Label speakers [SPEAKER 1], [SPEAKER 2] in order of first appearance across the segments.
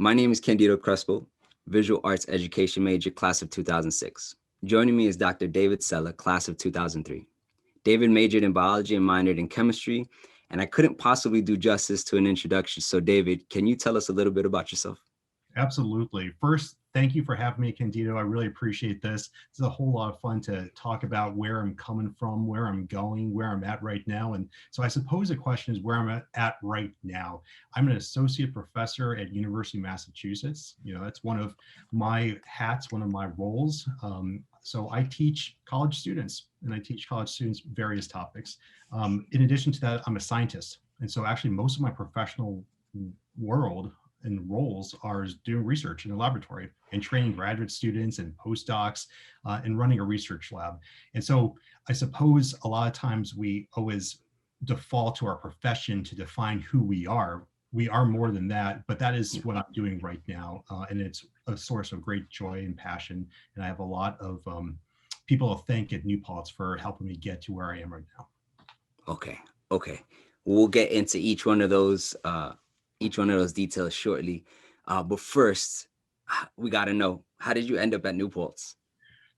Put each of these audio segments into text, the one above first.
[SPEAKER 1] My name is Candido Crespo, Visual Arts Education major, class of 2006. Joining me is Dr. David Sela, class of 2003. David majored in biology and minored in chemistry, and I couldn't possibly do justice to an introduction. So David, can you tell us a little bit about yourself?
[SPEAKER 2] Absolutely. First, thank you for having me, Candido. I really appreciate this. It's a whole lot of fun to talk about where I'm coming from, where I'm going, where I'm at right now. And so I suppose the question is where I'm at right now. I'm an associate professor at University of Massachusetts. That's one of my hats, one of my roles. So I teach college students, and I teach college students various topics. In addition to that, I'm a scientist. And so actually most of my professional world and roles are doing research in the laboratory and training graduate students and postdocs and running a research lab. And so I suppose a lot of times we always default to our profession to define who we are. We are more than that, but that is what I'm doing right now. And it's a source of great joy and passion. And I have a lot of people to thank at New Paltz for helping me get to where I am right now.
[SPEAKER 1] Okay. We'll get into each one of those details shortly. But first, we got to know, how did you end up at New Paltz?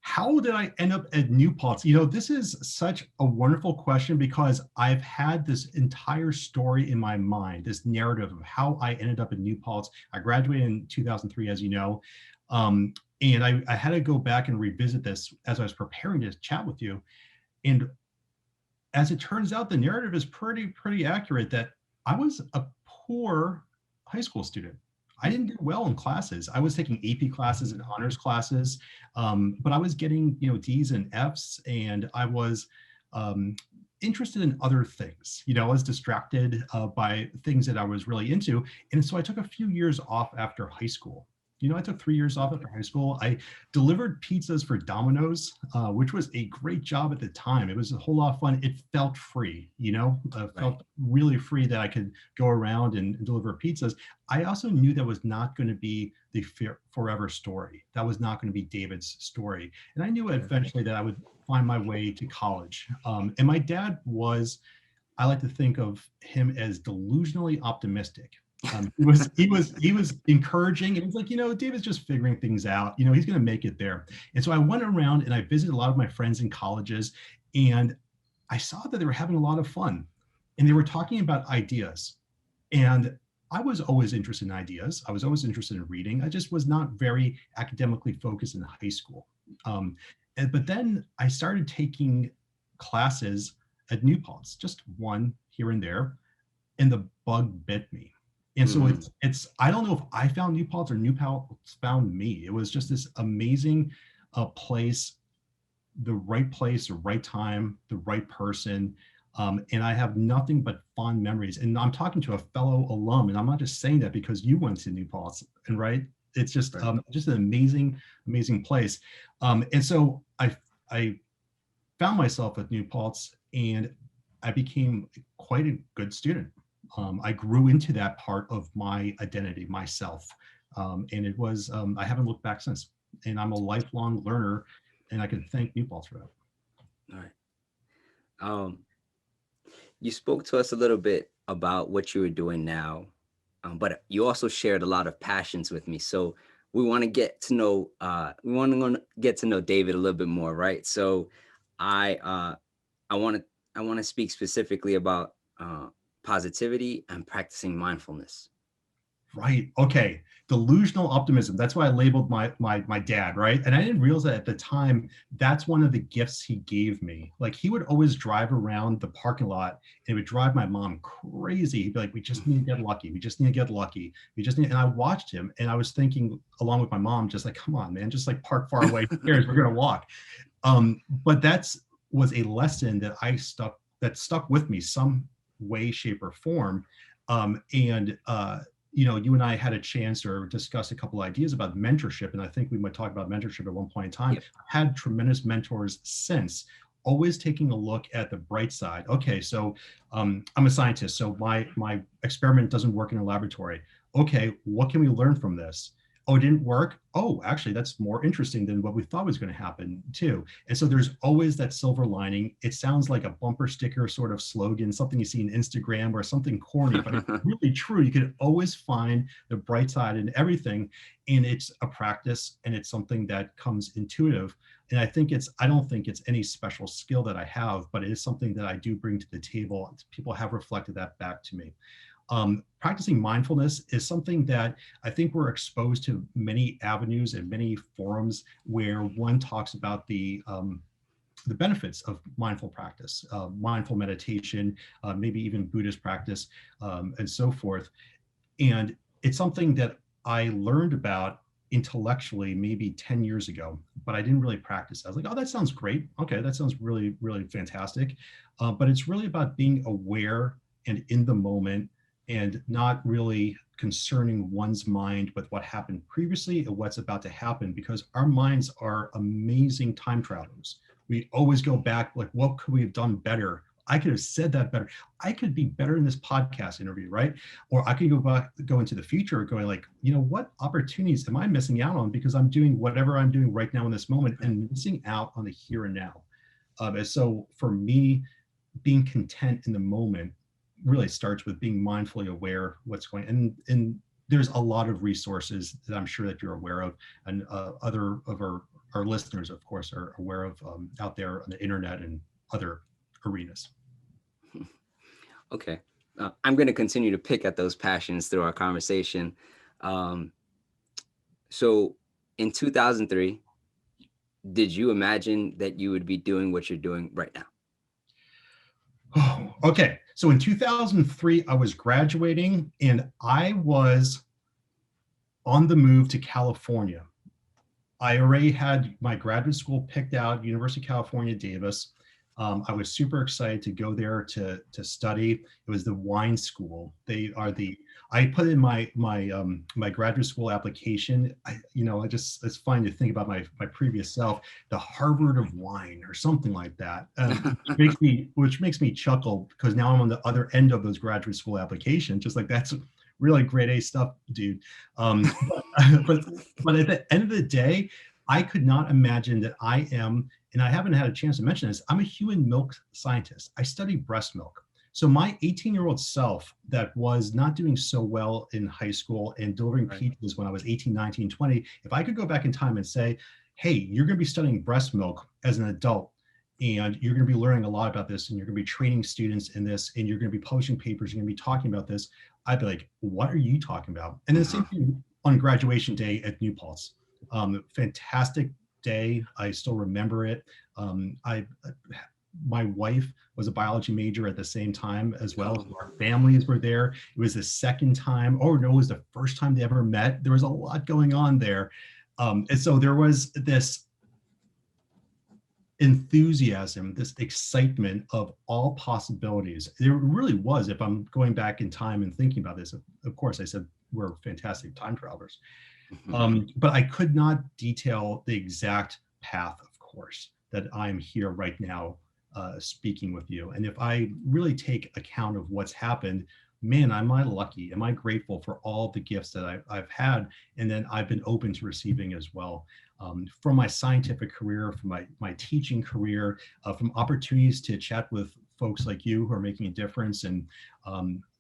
[SPEAKER 2] How did I end up at New Paltz? This is such a wonderful question because I've had this entire story in my mind, this narrative of how I ended up at New Paltz. I graduated in 2003, as you know, and I had to go back and revisit this as I was preparing to chat with you. And as it turns out, the narrative is pretty accurate that I was a poor high school student. I didn't do well in classes. I was taking AP classes and honors classes, but I was getting D's and F's, and I was interested in other things. I was distracted by things that I was really into, and so I took a few years off after high school. I took 3 years off after high school. I delivered pizzas for Domino's, which was a great job at the time. It was a whole lot of fun. It felt free, felt really free that I could go around and deliver pizzas. I also knew that was not going to be the forever story. That was not going to be David's story. And I knew eventually that I would find my way to college. And my dad was, I like to think of him as delusionally optimistic. He was encouraging. It was like, David's just figuring things out. He's going to make it there. And so I went around and I visited a lot of my friends in colleges, and I saw that they were having a lot of fun, and they were talking about ideas. And I was always interested in ideas. I was always interested in reading. I just was not very academically focused in high school. But then I started taking classes at New Paltz, just one here and there, and the bug bit me. And so it's I don't know if I found New Paltz or New Paltz found me. It was just this amazing place, the right time, the right person. And I have nothing but fond memories. And I'm talking to a fellow alum, and I'm not just saying that because you went to New Paltz, and right? It's just just an amazing place. And so I found myself at New Paltz, and I became quite a good student. I grew into that part of my identity, myself. And it was, I haven't looked back since. And I'm a lifelong learner, and I can thank New Paltz for that.
[SPEAKER 1] All right. You spoke to us a little bit about what you were doing now, but you also shared a lot of passions with me. So we want to get to know, David a little bit more, right? So I want to speak specifically about positivity and practicing mindfulness.
[SPEAKER 2] Right. Okay. Delusional optimism. That's why I labeled my dad, right? And I didn't realize that at the time, that's one of the gifts he gave me. Like, he would always drive around the parking lot, and it would drive my mom crazy. He'd be like, we just need to get lucky. We just need to get lucky. And I watched him, and I was thinking along with my mom, just like, come on, man, just like park far away from here. We're going to walk. But was a lesson that stuck with me some way, shape, or form. You and I had a chance or discuss a couple of ideas about mentorship, and I think we might talk about mentorship at one point in time. Yep. I've had tremendous mentors since, always taking a look at the bright side. Okay, so I'm a scientist, so my experiment doesn't work in a laboratory. Okay, what can we learn from this? Oh, it didn't work. Oh, actually, that's more interesting than what we thought was going to happen, too. And so there's always that silver lining. It sounds like a bumper sticker sort of slogan, something you see in Instagram or something corny, but it's really true. You can always find the bright side in everything. And it's a practice and it's something that comes intuitive. And I don't think it's any special skill that I have, but it is something that I do bring to the table. People have reflected that back to me. Practicing mindfulness is something that I think we're exposed to many avenues and many forums where one talks about the benefits of mindful practice, mindful meditation, maybe even Buddhist practice, and so forth. And it's something that I learned about intellectually maybe 10 years ago, but I didn't really practice. I was like, oh, that sounds great. Okay, that sounds really, really fantastic. But it's really about being aware and in the moment and not really concerning one's mind with what happened previously and what's about to happen, because our minds are amazing time travelers. We always go back, like, what could we have done better? I could have said that better. I could be better in this podcast interview, right? Or I could go into the future going like, what opportunities am I missing out on because I'm doing whatever I'm doing right now in this moment and missing out on the here and now. And so for me, being content in the moment really starts with being mindfully aware what's going on. And there's a lot of resources that I'm sure that you're aware of, and other of our listeners, of course, are aware of out there on the internet and other arenas.
[SPEAKER 1] Okay. I'm going to continue to pick at those passions through our conversation. Um, so in 2003, did you imagine that you would be doing what you're doing right now?
[SPEAKER 2] Oh, okay. So in 2003, I was graduating and I was on the move to California. I already had my graduate school picked out, University of California, Davis. I was super excited to go there to study. It was the wine school. I put in my graduate school application. It's fun to think about my previous self, the Harvard of wine or something like that, which makes me chuckle because now I'm on the other end of those graduate school applications. Just like that's really grade A stuff, dude. But but at the end of the day, I could not imagine that I am, and I haven't had a chance to mention this, I'm a human milk scientist. I study breast milk. So my 18-year-old self that was not doing so well in high school and delivering pizzas when I was 18, 19, 20, if I could go back in time and say, hey, you're going to be studying breast milk as an adult, and you're going to be learning a lot about this, and you're going to be training students in this, and you're going to be publishing papers, you're going to be talking about this, I'd be like, what are you talking about? And then the same thing on graduation day at New Paltz. Fantastic day. I still remember it. My wife was a biology major at the same time as well. So our families were there. It was the second time, or no, it was the first time they ever met. There was a lot going on there. And so there was this enthusiasm, this excitement of all possibilities. There really was, if I'm going back in time and thinking about this, of course, I said we're fantastic time travelers. But I could not detail the exact path, of course, that I'm here right now speaking with you. And if I really take account of what's happened, man, am I lucky? Am I grateful for all the gifts that I've had and then I've been open to receiving as well. From my scientific career, from my teaching career, from opportunities to chat with folks like you who are making a difference, and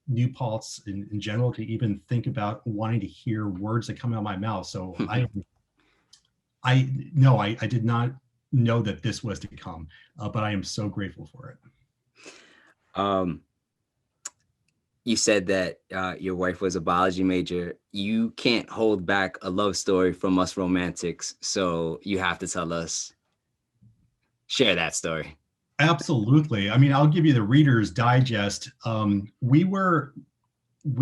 [SPEAKER 2] New Paltz in general, to even think about wanting to hear words that come out of my mouth. So I did not know that this was to come, but I am so grateful for it.
[SPEAKER 1] You said that your wife was a biology major. You can't hold back a love story from us romantics, so you have to tell us, share that story.
[SPEAKER 2] Absolutely. I mean, I'll give you the Reader's Digest. We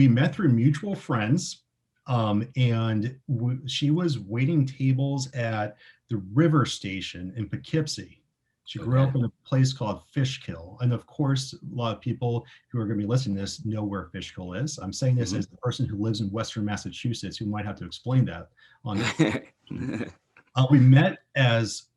[SPEAKER 2] met through mutual friends, and she was waiting tables at the river station in Poughkeepsie. She grew up in a place called Fishkill. And of course, a lot of people who are going to be listening to this know where Fishkill is. I'm saying this as the person who lives in Western Massachusetts, who might have to explain that on this. We met as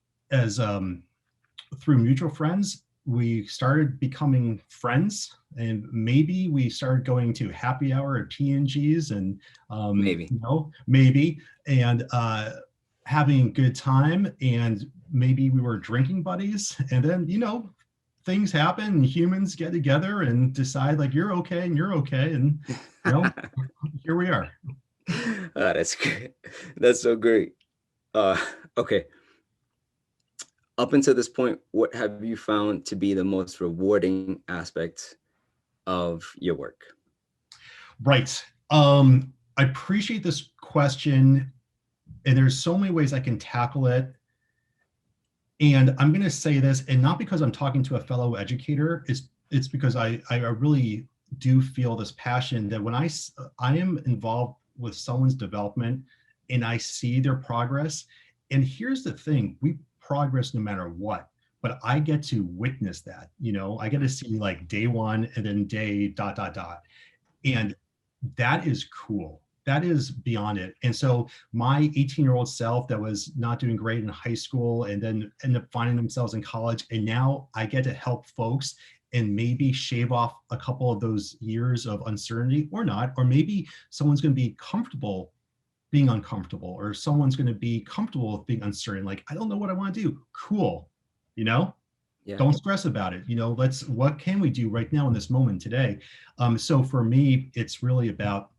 [SPEAKER 2] through mutual friends. We started becoming friends. And maybe we started going to happy hour at P&G's and,
[SPEAKER 1] Maybe.
[SPEAKER 2] maybe, and having a good time. And maybe we were drinking buddies. And then, things happen and humans get together and decide like, you're okay and you're okay. And, here we are.
[SPEAKER 1] That's great. That's so great. Okay. Up until this point, what have you found to be the most rewarding aspect of your work?
[SPEAKER 2] Right. I appreciate this question. And there's so many ways I can tackle it. And I'm going to say this, and not because I'm talking to a fellow educator, it's because I really do feel this passion that when I am involved with someone's development and I see their progress. And here's the thing, we progress no matter what, but I get to witness that. I get to see like day one and then day ... And that is cool. That is beyond it. And so my 18-year-old self that was not doing great in high school and then ended up finding themselves in college, and now I get to help folks and maybe shave off a couple of those years of uncertainty or not, or maybe someone's going to be comfortable being uncomfortable, or someone's going to be comfortable with being uncertain. Like, I don't know what I want to do. Cool.
[SPEAKER 1] Yeah.
[SPEAKER 2] Don't stress about it. What can we do right now in this moment today? So for me, it's really about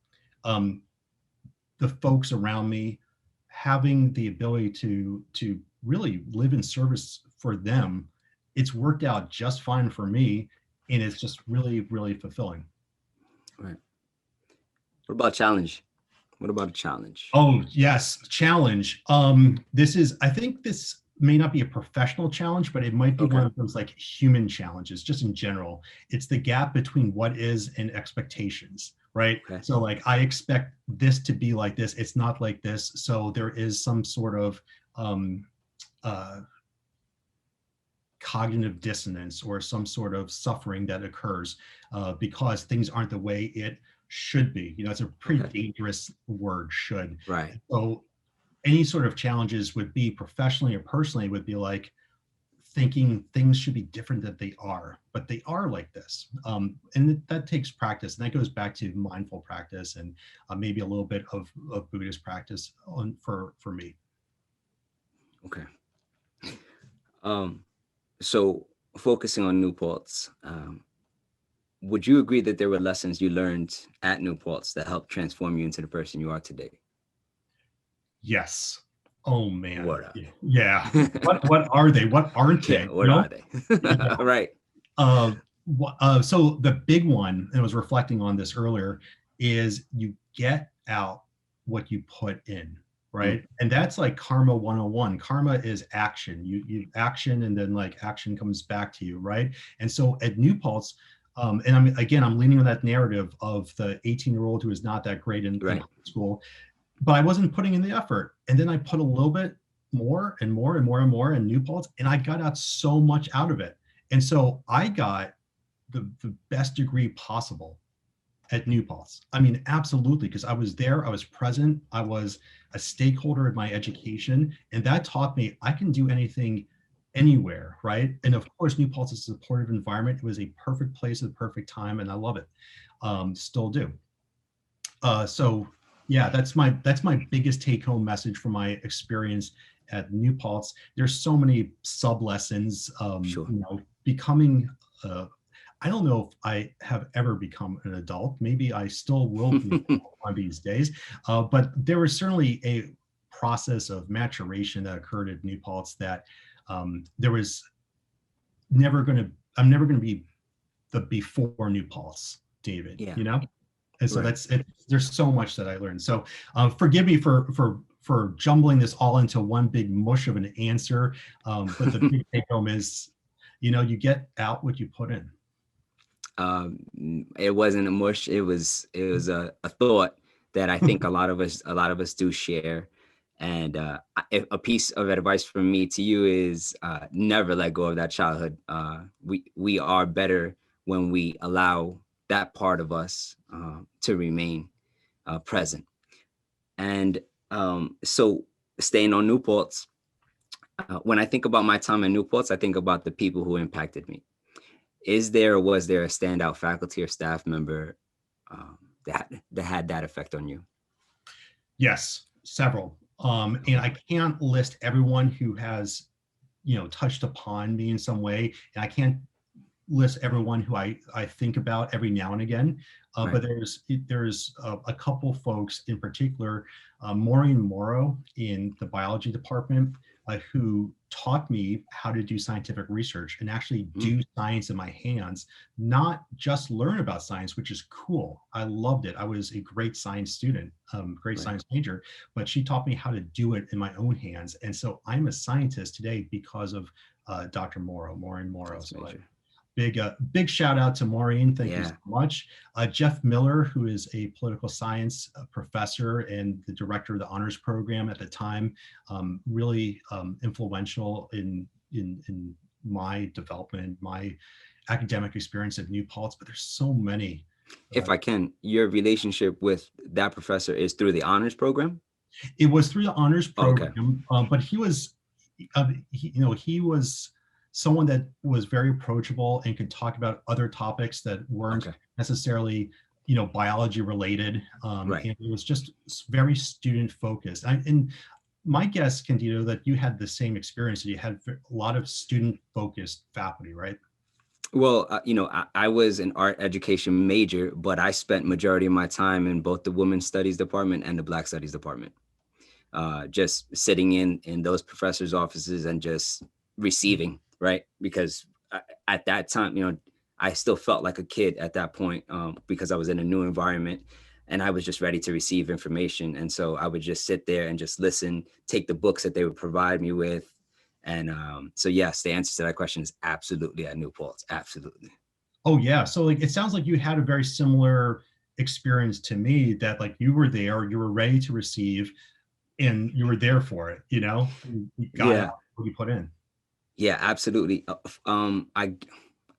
[SPEAKER 2] the folks around me having the ability to really live in service for them. It's worked out just fine for me, and it's just really, really fulfilling.
[SPEAKER 1] Right. What about challenge? What about a challenge?
[SPEAKER 2] Oh, yes, challenge. I think this may not be a professional challenge, but it might be one
[SPEAKER 1] Okay.
[SPEAKER 2] of those like human challenges, just in general. It's the gap between what is and expectations, right?
[SPEAKER 1] Okay.
[SPEAKER 2] So like, I expect this to be like this. It's not like this. So there is some sort of uh, cognitive dissonance or some sort of suffering that occurs because things aren't the way it should be. It's a pretty
[SPEAKER 1] Okay.
[SPEAKER 2] dangerous word, should.
[SPEAKER 1] Right.
[SPEAKER 2] So any sort of challenges would be professionally or personally would be like thinking things should be different than they are, but they are like this. And that takes practice. And that goes back to mindful practice and maybe a little bit of Buddhist practice for me.
[SPEAKER 1] Okay. So focusing on New Paltz, would you agree that there were lessons you learned at New Paltz that helped transform you into the person you are today?
[SPEAKER 2] Yes. Oh man.
[SPEAKER 1] What are
[SPEAKER 2] Yeah.
[SPEAKER 1] they?
[SPEAKER 2] What are they? What aren't
[SPEAKER 1] Yeah,
[SPEAKER 2] they?
[SPEAKER 1] what are they?
[SPEAKER 2] Yeah.
[SPEAKER 1] Right.
[SPEAKER 2] So the big one, and I was reflecting on this earlier, is you get out what you put in, right?
[SPEAKER 1] Mm,
[SPEAKER 2] And that's like karma 101. Karma is action. You action, and then like action comes back to you, right? And so at New Paltz, and I'm leaning on that narrative of the 18-year-old who is not that great in
[SPEAKER 1] right.
[SPEAKER 2] high school, but I wasn't putting in the effort. And then I put a little bit more and more and more and more in New Paltz, and I got out so much out of it. And so I got the best degree possible at New Paltz. I mean, absolutely, because I was there, I was present, I was a stakeholder in my education, and that taught me I can do anything anywhere, right? And of course, New Paltz is a supportive environment. It was a perfect place at the perfect time, and I love it. Still do. So yeah, that's my biggest take-home message from my experience at New Paltz. There's so many sub lessons.
[SPEAKER 1] Sure.
[SPEAKER 2] Becoming I don't know if I have ever become an adult. Maybe I still will be one of these days. But there was certainly a process of maturation that occurred at New Paltz that there was I'm never going to be the before New Paltz David,
[SPEAKER 1] Yeah.
[SPEAKER 2] And so
[SPEAKER 1] Right.
[SPEAKER 2] that's it. There's so much that I learned. So forgive me for jumbling this all into one big mush of an answer. But the big take home is, you get out what you put in.
[SPEAKER 1] It wasn't a mush. It was a thought that I think a lot of us do share. And a piece of advice from me to you is never let go of that childhood. We are better when we allow that part of us to remain present. And so staying on Newports, when I think about my time in Newports, I think about the people who impacted me. Is there or was there a standout faculty or staff member that had that effect on you?
[SPEAKER 2] Yes, several. And
[SPEAKER 1] Okay.
[SPEAKER 2] I can't list everyone who has, touched upon me in some way. And I can't list everyone who I think about every now and again.
[SPEAKER 1] Right.
[SPEAKER 2] But there's a couple folks in particular, Maureen Morrow in the biology department, who taught me how to do scientific research and actually
[SPEAKER 1] Mm,
[SPEAKER 2] do science in my hands, not just learn about science, which is cool. I loved it. I was a great science student, great
[SPEAKER 1] right.
[SPEAKER 2] science major, but she taught me how to do it in my own hands. And so I'm a scientist today because of Dr. Morrow, Maureen Morrow.
[SPEAKER 1] That's
[SPEAKER 2] So
[SPEAKER 1] major.
[SPEAKER 2] big shout out to Maureen. Thank you so
[SPEAKER 1] Yeah.
[SPEAKER 2] much. Jeff Miller, who is a political science professor and the director of the honors program at the time, really influential in my development, my academic experience at New Paltz. But there's so many.
[SPEAKER 1] If I can, your relationship with that professor is through the honors program?
[SPEAKER 2] It was through the honors
[SPEAKER 1] Okay.
[SPEAKER 2] program, but he was someone that was very approachable and could talk about other topics that weren't
[SPEAKER 1] Okay.
[SPEAKER 2] necessarily, biology related.
[SPEAKER 1] Right.
[SPEAKER 2] And it was just very student focused. And my guess, Candido, that you had the same experience. You had a lot of student focused faculty, right?
[SPEAKER 1] Well, I was an art education major, but I spent majority of my time in both the women's studies department and the black studies department. Just sitting in those professors' offices and just receiving, right? Because at that time, I still felt like a kid at that point, because I was in a new environment and I was just ready to receive information. And so I would just sit there and just listen, take the books that they would provide me with. And so, yes, the answer to that question is absolutely at New Paltz. Absolutely.
[SPEAKER 2] Oh yeah. So like it sounds like you had a very similar experience to me, that like you were there, you were ready to receive, and you were there for it, you got out
[SPEAKER 1] Yeah.
[SPEAKER 2] what you put in.
[SPEAKER 1] Yeah, absolutely. I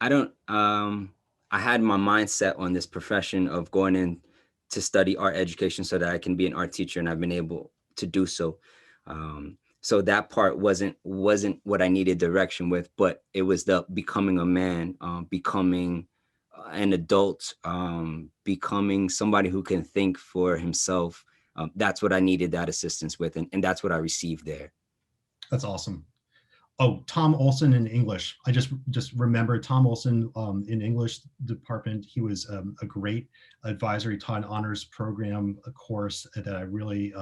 [SPEAKER 1] don't I had my mindset on this profession of going in to study art education so that I can be an art teacher, and I've been able to do so. So that part wasn't what I needed direction with, but it was the becoming a man, becoming an adult, becoming somebody who can think for himself. That's what I needed that assistance with, and that's what I received there.
[SPEAKER 2] That's awesome. Oh, Tom Olson in English. I just remember Tom Olson in English department. He was a great advisor. He taught an honors program, a course that I really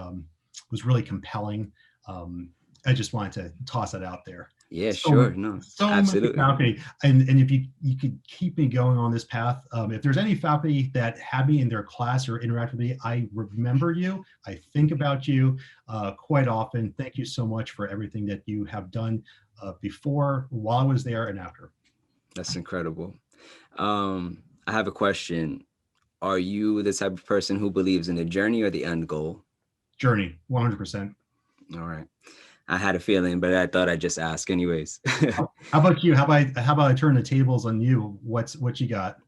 [SPEAKER 2] was really compelling. Um, I just wanted to toss that out there.
[SPEAKER 1] Yeah,
[SPEAKER 2] So much,
[SPEAKER 1] sure. No,
[SPEAKER 2] so much
[SPEAKER 1] absolutely.
[SPEAKER 2] faculty, and if you could keep me going on this path, if there's any faculty that had me in their class or interact with me, I remember you. I think about you quite often. Thank you so much for everything that you have done before, while I was there, and after.
[SPEAKER 1] That's incredible. I have a question. Are you the type of person who believes in the journey or the end goal?
[SPEAKER 2] Journey, 100%.
[SPEAKER 1] All right. I had a feeling, but I thought I'd just ask anyways.
[SPEAKER 2] How about you? How about I turn the tables on you? What you got?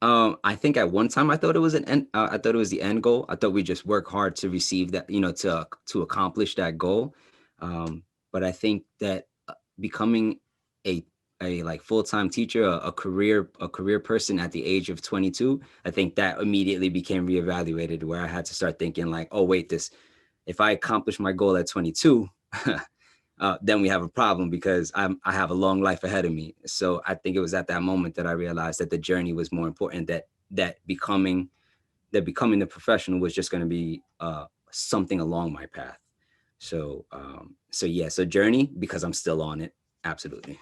[SPEAKER 1] I think at one time I thought it was an end. I thought it was the end goal. I thought we just work hard to receive that, to accomplish that goal. But I think that becoming a like full-time teacher, a career person at the age of 22, I think that immediately became reevaluated, where I had to start thinking like, oh wait, this if I accomplish my goal at 22, then we have a problem because I have a long life ahead of me. So I think it was at that moment that I realized that the journey was more important. That becoming the professional was just going to be something along my path. So yeah, so journey because I'm still on it. Absolutely.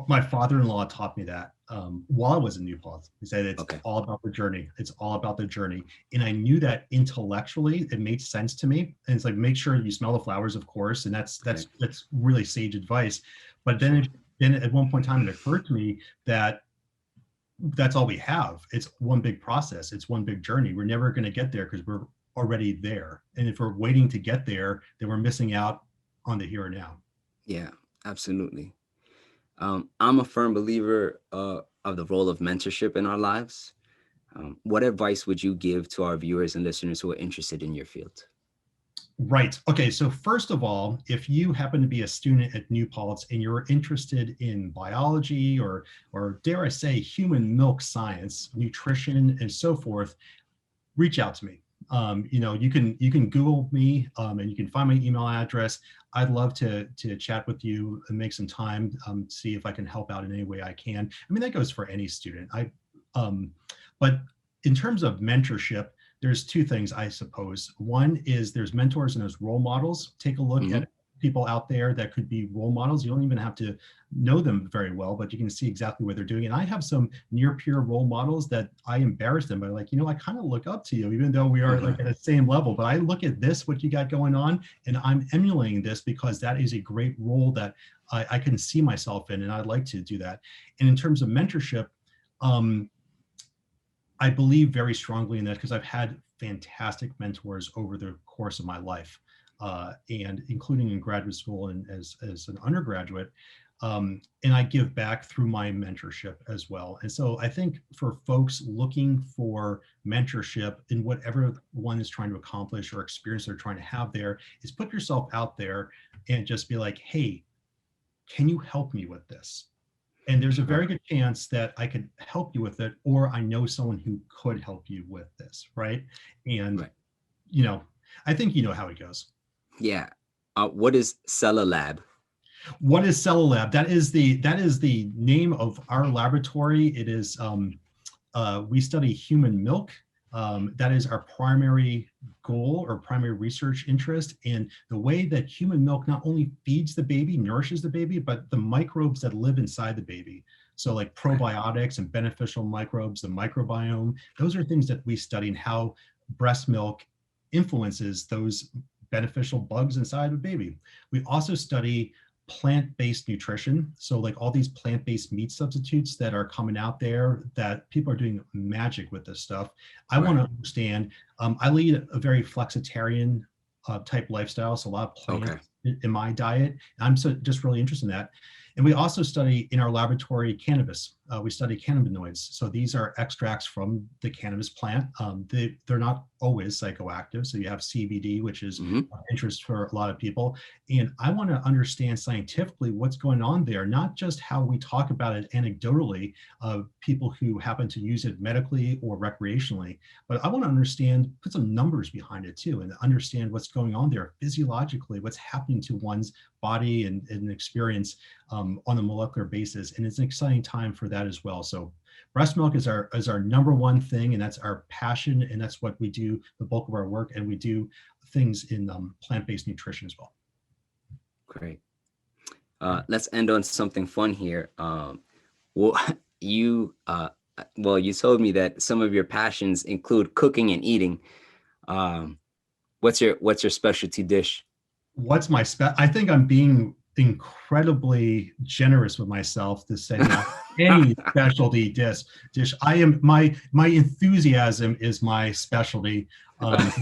[SPEAKER 2] My father-in-law taught me that while I was in New Paltz. He said it's
[SPEAKER 1] Okay.
[SPEAKER 2] all about the journey. It's all about the journey. And I knew that intellectually it made sense to me. And it's like, make sure you smell the flowers, of course. And that's
[SPEAKER 1] Right.
[SPEAKER 2] that's that's really sage advice. But then
[SPEAKER 1] Sure.
[SPEAKER 2] then at one point in time, it occurred to me that that's all we have. It's one big process. It's one big journey. We're never going to get there because we're already there. And if we're waiting to get there, then we're missing out on the here and now.
[SPEAKER 1] Yeah. Absolutely. I'm a firm believer of the role of mentorship in our lives. What advice would you give to our viewers and listeners who are interested in your field?
[SPEAKER 2] Right. Okay. So first of all, if you happen to be a student at New Paltz and you're interested in biology or dare I say human milk science, nutrition, and so forth, reach out to me. You can Google me, and you can find my email address. I'd love to chat with you and make some time, see if I can help out in any way I can. I mean, that goes for any student. Um, but in terms of mentorship, there's two things, I suppose. One is there's mentors and there's role models. Take a look
[SPEAKER 1] Hmm.
[SPEAKER 2] at people out there that could be role models. You don't even have to know them very well, but you can see exactly what they're doing. And I have some near peer role models that I embarrass them by, like, I kind of look up to you, even though we are
[SPEAKER 1] Hmm.
[SPEAKER 2] like at the same level. But I look at this, what you got going on, and I'm emulating this because that is a great role that I can see myself in, and I'd like to do that. And in terms of mentorship, um, I believe very strongly in that because I've had fantastic mentors over the course of my life, and including in graduate school and as an undergraduate. And I give back through my mentorship as well. And so I think for folks looking for mentorship in whatever one is trying to accomplish or experience they're trying to have there, is put yourself out there and just be like, hey, can you help me with this? And there's a
[SPEAKER 1] Sure.
[SPEAKER 2] very good chance that I could help you with it, or I know someone who could help you with this, right? And
[SPEAKER 1] Right.
[SPEAKER 2] you know, I think you know how it goes.
[SPEAKER 1] Yeah. What is Sela Lab?
[SPEAKER 2] What is Sela Lab? That is the name of our laboratory. It is we study human milk. That is our primary goal or primary research interest. And the way that human milk not only feeds the baby, nourishes the baby, but the microbes that live inside the baby. So, like
[SPEAKER 1] Right.
[SPEAKER 2] probiotics and beneficial microbes, the microbiome, those are things that we study and how breast milk influences those beneficial bugs inside the baby. We also study plant-based nutrition. So like all these plant-based meat substitutes that are coming out there that people are doing magic with this stuff. I want
[SPEAKER 1] Right.
[SPEAKER 2] to understand, I lead a very flexitarian type lifestyle. So a lot of
[SPEAKER 1] Okay.
[SPEAKER 2] plants in my diet. I'm just really interested in that. And we also study in our laboratory cannabis. We study cannabinoids. So these are extracts from the cannabis plant. They're not always psychoactive. So you have CBD, which is
[SPEAKER 1] Hmm.
[SPEAKER 2] of interest for a lot of people. And I want to understand scientifically what's going on there, not just how we talk about it anecdotally of people who happen to use it medically or recreationally, but I want to understand, put some numbers behind it too, and understand what's going on there physiologically, what's happening to one's body and experience on a molecular basis. And it's an exciting time for that as well. So breast milk is our number one thing, and that's our passion, and that's what we do the bulk of our work, and we do things in plant-based nutrition as well.
[SPEAKER 1] Great. Let's end on something fun here. Well, you you told me that some of your passions include cooking and eating. Um, what's your specialty dish?
[SPEAKER 2] What's my I think I'm being incredibly generous with myself to say that I any specialty dish. I am my enthusiasm is my specialty. Um,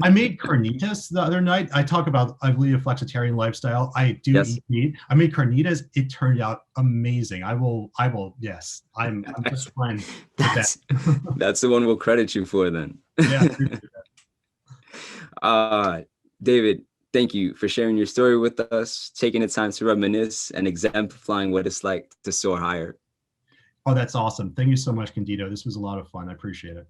[SPEAKER 2] I made carnitas the other night. I talk about I lead a flexitarian lifestyle. I do
[SPEAKER 1] Yes.
[SPEAKER 2] eat meat. I made carnitas. It turned out amazing. I will yes. I'm just trying the best.
[SPEAKER 1] That's that's the one we'll credit you for then.
[SPEAKER 2] Yeah.
[SPEAKER 1] uh, David, thank you for sharing your story with us, taking the time to reminisce and exemplifying what it's like to soar higher.
[SPEAKER 2] Oh, that's awesome. Thank you so much, Candido. This was a lot of fun. I appreciate it.